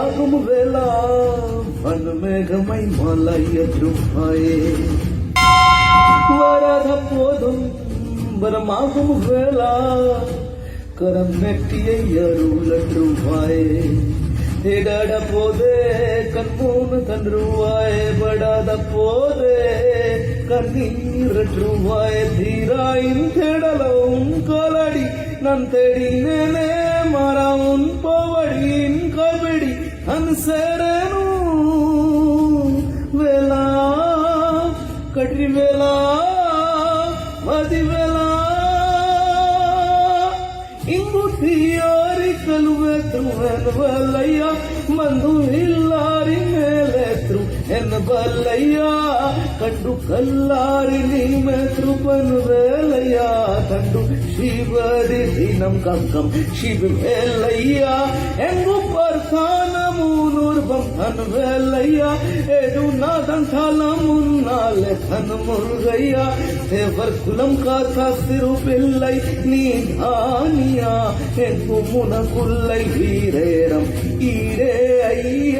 மழையாகும் வேளா வன்மேகமை மலையற்றுவாயே வராத போதும் வரமாகும் வேளா கரம் நெட்டியை அருளற்றுவாயே தேடாட போதே கண்மூணு தன்றுவாயே படாத போதே கண்ணீரற்றுவாயே தீராயின் தேடலும் காலடி நான் தேடினேனே மாறாவும் போவடியின் கால்வெடி அனுசரனு வேளா கட்ரி வேளா மதி வேளா ಇಂಗುತಿಯಾರಿ ಕಲುವೆತ್ರು ಎನ್ನಬಲ್ಲಯ್ಯ ಮಂದು ಇಲ್ಲಾರಿ ಮೇಲೆತ್ರು ಎನ್ನಬಲ್ಲಯ್ಯ ಕಂಡು ಕಲ್ಲಾರಿ ನೀಮೆತ್ರು ಪನ್ನುವೇಲಯ್ಯ ಕಂಡು ಶಿವರಿ ದಿನಂ ಕಂಕಂ ಶಿವವೇಲಯ್ಯ ಎಂಗು ಪರ್ಖಾನಮು ನೂರ್ಬಂ ಅನ್ವೇಲಯ್ಯ ಎದು ನಾದಂಠಾಲ ಮುನ್ನಾಲೆ ಕನ್ ಮುರುಗಯ್ಯ ದೇವರ್ ಕುಲಂ ಕಾಥಾ ಸಿರು ಪಿಲ್ಲೈ ನೀ ಧಾನಿಯಾ ಎಂಗು ಮುನಕುಲ್ಲೈ ವೀರೇರಂ ಈರೇ ಅಯ್ಯ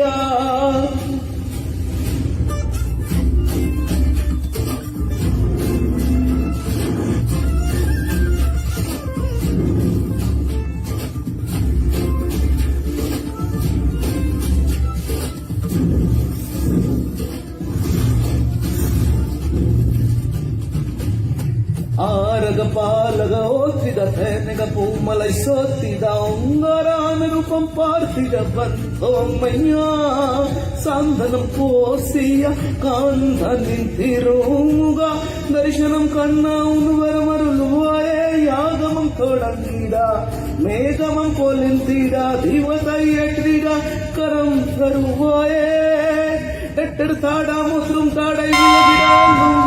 ಆರಗ ಪಾಲಗ ಓದ್ತಿದ ತೆನೆಗ ಪೂಮಲೈ ಸೋತಿದ ಉಂಗರಾನ ರೂಪಂ ಪಾರ್ತಿದ ಬಂದೋಮಯ್ಯ சாந்தனம் போசிய காந்த நின்றிருமுக தரிசனம் கண்ணா உன்வர் மருளுவாயே யாகமம் தொடங்கிடா மேகமம் பொலிந்திடா தீவதை ஏற்றிடா கரம் தருவாயே எட்டெடுத்தாடா முற்றும் தாடை விலகிடா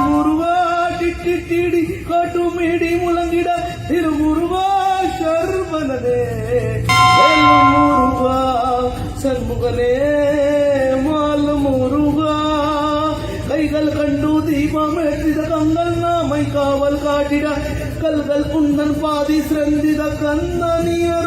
முருவா டிட்டி காட்டுமேடி முழங்கிட திருமுருவா சர்வனே முருவா சண்முகனே மால் முருகா கைகள் கண்டு தீபம் ஏற்றிட கங்கள் நாமை காவல் காட்டிட கல்கள் உன்னன் பாதி சிறந்திட கந்தனியர்